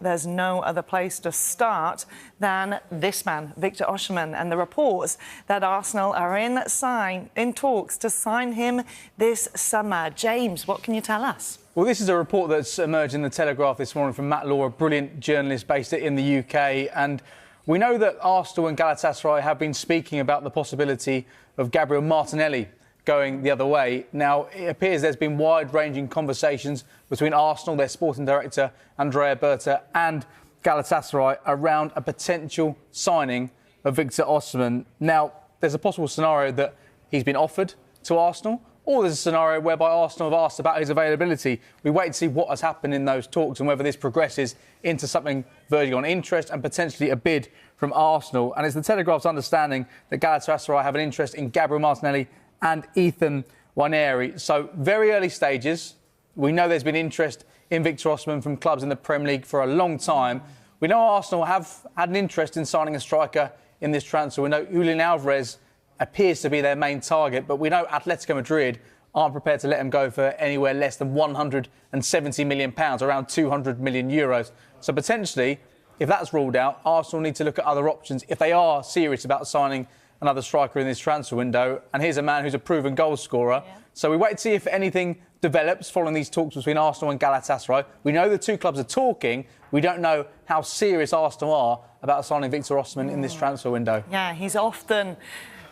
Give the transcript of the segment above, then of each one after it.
there's no other place to start than this man, Victor Osimhen, and the reports that Arsenal are in talks to sign him this summer. James, what can you tell us? Well, this is a report that's emerged in the Telegraph this morning from Matt Law, a brilliant journalist based in the UK. And we know that Arsenal and Galatasaray have been speaking about the possibility of Gabriel Martinelli going the other way. Now, it appears there's been wide-ranging conversations between Arsenal, their sporting director, Andrea Berta, and Galatasaray around a potential signing of Victor Osimhen. Now, there's a possible scenario that he's been offered to Arsenal, or there's a scenario whereby Arsenal have asked about his availability. We wait to see what has happened in those talks and whether this progresses into something verging on interest and potentially a bid from Arsenal. And it's the Telegraph's understanding that Galatasaray have an interest in Gabriel Martinelli and Ethan Nwaneri. So, very early stages. We know there's been interest in Victor Osimhen from clubs in the Premier League for a long time. We know Arsenal have had an interest in signing a striker in this transfer. We know Julian Alvarez appears to be their main target, but we know Atletico Madrid aren't prepared to let him go for anywhere less than £170 million, around €200 million. So potentially, if that's ruled out, Arsenal need to look at other options if they are serious about signing another striker in this transfer window. And here's a man who's a proven goal scorer. Yeah. So we wait to see if anything develops following these talks between Arsenal and Galatasaray. We know the two clubs are talking. We don't know how serious Arsenal are about signing Victor Osimhen in this transfer window. Yeah, he's often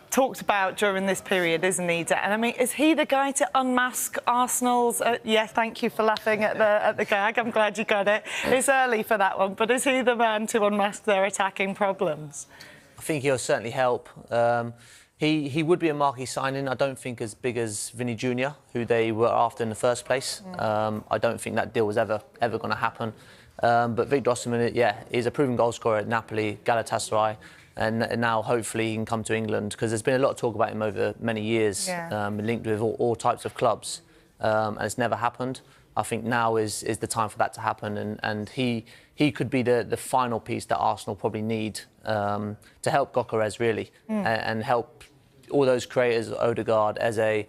talked about during this period, isn't he? And I mean, is he the guy to unmask Arsenal's? Yes, thank you for laughing at the gag. I'm glad you got it. It's early for that one, but is he the man to unmask their attacking problems? I think he'll certainly help. He would be a marquee signing. I don't think as big as Vinny Jr., who they were after in the first place. I don't think that deal was ever going to happen. But Victor Osimhen, yeah, he's a proven goal scorer at Napoli, Galatasaray. And now hopefully he can come to England, because there's been a lot of talk about him over many years, linked with all types of clubs, and it's never happened. I think now is the time for that to happen, and he could be the final piece that Arsenal probably need to help Gyökeres really, and help all those creators, Odegaard, Eze,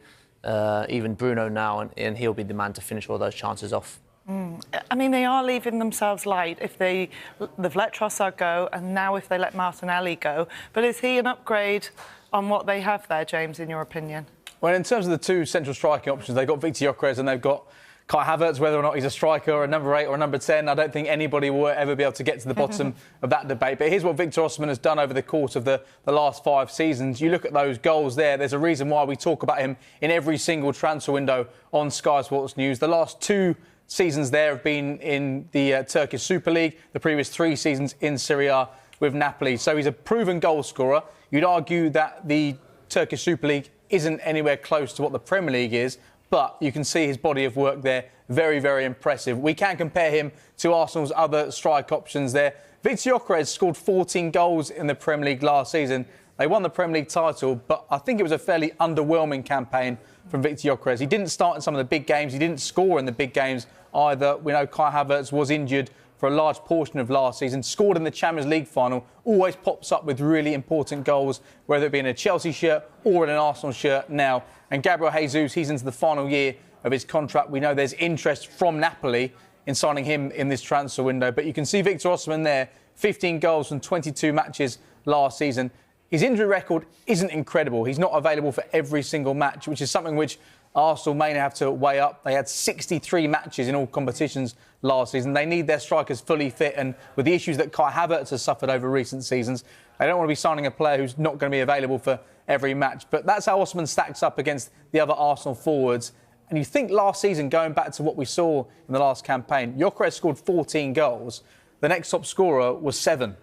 even Bruno now, and he'll be the man to finish all those chances off. I mean, they are leaving themselves light if they've let Trossard go, and now if they let Martinelli go. But is he an upgrade on what they have there, James, in your opinion? Well, in terms of the two central striking options, they've got Victor Gyökeres and they've got Kai Havertz. Whether or not he's a striker or a number 8 or a number 10, I don't think anybody will ever be able to get to the bottom of that debate. But here's what Victor Osimhen has done over the course of the last 5 seasons. You look at those goals there, there's a reason why we talk about him in every single transfer window on Sky Sports News. The last 2 seasons there have been in the Turkish Super League, the previous 3 seasons in Serie A with Napoli. So he's a proven goal scorer. You'd argue that the Turkish Super League isn't anywhere close to what the Premier League is, but you can see his body of work there, very, very impressive. We can compare him to Arsenal's other strike options there. Victor Gyökeres scored 14 goals in the Premier League last season. They won the Premier League title, but I think it was a fairly underwhelming campaign from Victor Gyökeres. He didn't start in some of the big games. He didn't score in the big games either. We know Kai Havertz was injured for a large portion of last season, scored in the Champions League final, always pops up with really important goals, whether it be in a Chelsea shirt or in an Arsenal shirt now. And Gabriel Jesus, he's into the final year of his contract. We know there's interest from Napoli in signing him in this transfer window. But you can see Victor Osimhen there, 15 goals from 22 matches last season. His injury record isn't incredible. He's not available for every single match, which is something which Arsenal may have to weigh up. They had 63 matches in all competitions last season. They need their strikers fully fit, and with the issues that Kai Havertz has suffered over recent seasons, they don't want to be signing a player who's not going to be available for every match. But that's how Osimhen stacks up against the other Arsenal forwards. And you think last season, going back to what we saw in the last campaign, Gyökeres scored 14 goals. The next top scorer was 7.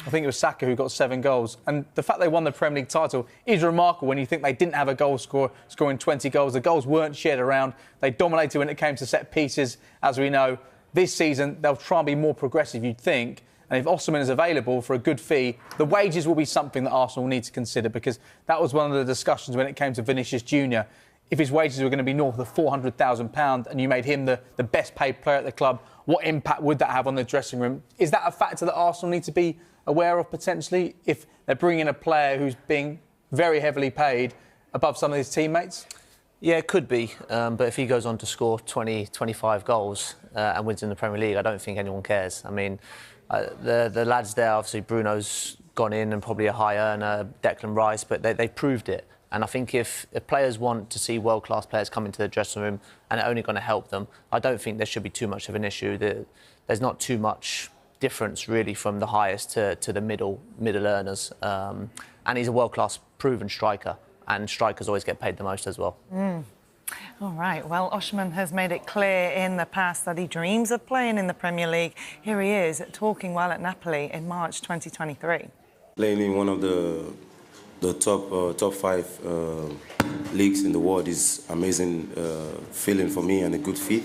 I think it was Saka who got 7 goals. And the fact they won the Premier League title is remarkable when you think they didn't have a goal scorer scoring 20 goals. The goals weren't shared around. They dominated when it came to set pieces, as we know. This season, they'll try and be more progressive, you'd think. And if Osimhen is available for a good fee, the wages will be something that Arsenal need to consider, because that was one of the discussions when it came to Vinicius Jr. If his wages were going to be north of £400,000 and you made him the best paid player at the club, what impact would that have on the dressing room? Is that a factor that Arsenal need to be aware of potentially if they're bringing in a player who's being very heavily paid above some of his teammates? Yeah, it could be. But if he goes on to score 20, 25 goals and wins in the Premier League, I don't think anyone cares. I mean, the lads there, obviously Bruno's gone in and probably a high earner, Declan Rice, but they proved it. And I think if players want to see world-class players come into the dressing room and it's only going to help them, I don't think there should be too much of an issue. There's not too much difference really from the highest to the middle earners. And he's a world-class proven striker, and strikers always get paid the most as well. All right, well, Osimhen has made it clear in the past that he dreams of playing in the Premier League. Here he is, talking while at Napoli in March 2023. Playing in one of the top 5 leagues in the world is amazing feeling for me and a good fit.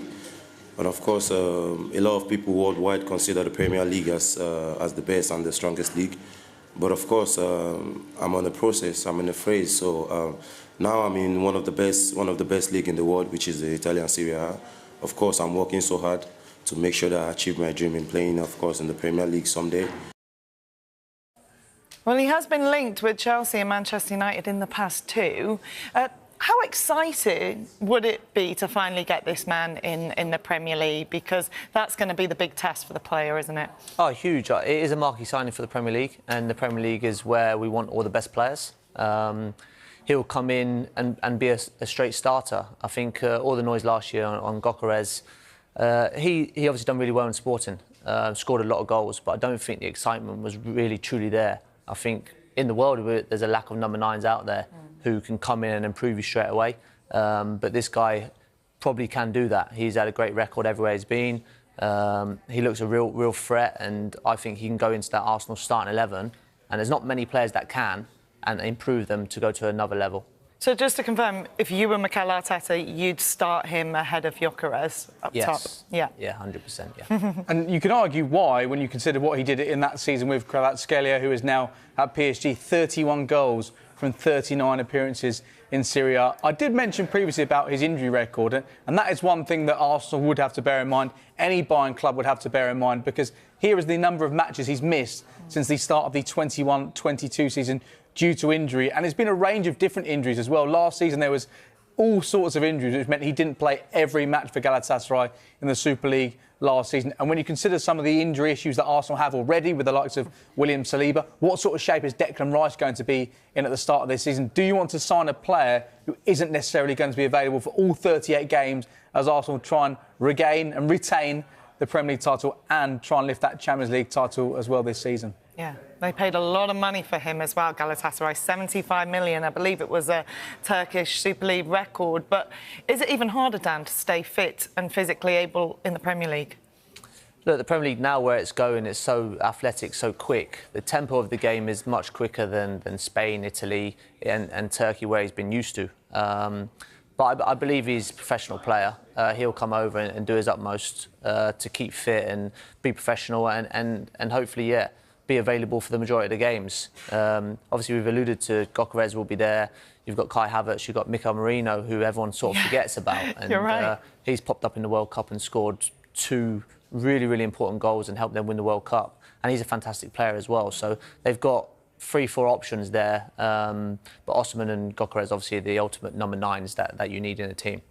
But of course, a lot of people worldwide consider the Premier League as the best and the strongest league. But of course, I'm on a process. I'm in a phase. So now I'm in one of the best league in the world, which is the Italian Serie A. Of course, I'm working so hard to make sure that I achieve my dream in playing, of course, in the Premier League someday. Well, he has been linked with Chelsea and Manchester United in the past too. How excited would it be to finally get this man in the Premier League? Because that's going to be the big test for the player, isn't it? Oh, huge. It is a marquee signing for the Premier League, and the Premier League is where we want all the best players. He'll come in and be a straight starter. I think all the noise last year on Gyökeres, he obviously done really well in Sporting, scored a lot of goals, but I don't think the excitement was really, truly there. I think in the world, there's a lack of number 9s out there who can come in and improve you straight away. But this guy probably can do that. He's had a great record everywhere he's been. He looks a real threat, and I think he can go into that Arsenal starting 11. And there's not many players that can, and improve them to go to another level. So just to confirm, if you were Mikel Arteta, you'd start him ahead of Gyökeres up top? Yeah. Yeah, 100%, yeah. And you can argue why when you consider what he did in that season with Kvaratskhelia, who is now at PSG, 31 goals from 39 appearances in Serie A. I did mention previously about his injury record, and that is one thing that Arsenal would have to bear in mind, any buying club would have to bear in mind, because here is the number of matches he's missed since the start of the 21-22 season due to injury, and it's been a range of different injuries as well. Last season there was all sorts of injuries, which meant he didn't play every match for Galatasaray in the Super League last season. And when you consider some of the injury issues that Arsenal have already with the likes of William Saliba, what sort of shape is Declan Rice going to be in at the start of this season? Do you want to sign a player who isn't necessarily going to be available for all 38 games as Arsenal try and regain and retain the Premier League title and try and lift that Champions League title as well this season? Yeah, they paid a lot of money for him as well, Galatasaray, 75 million. I believe it was a Turkish Super League record. But is it even harder, Dan, to stay fit and physically able in the Premier League? Look, the Premier League now, where it's going, it's so athletic, so quick. The tempo of the game is much quicker than Spain, Italy and Turkey, where he's been used to. But I believe he's a professional player. He'll come over and do his utmost to keep fit and be professional and hopefully, yeah, be available for the majority of the games. Obviously, we've alluded to Gyökeres will be there. You've got Kai Havertz, you've got Mikel Marino, who everyone sort of forgets about. And You're right. He's popped up in the World Cup and scored 2 really important goals and helped them win the World Cup. And he's a fantastic player as well. So they've got 3-4 options there. But Osimhen and Gyökeres, obviously, are the ultimate number 9s that you need in a team.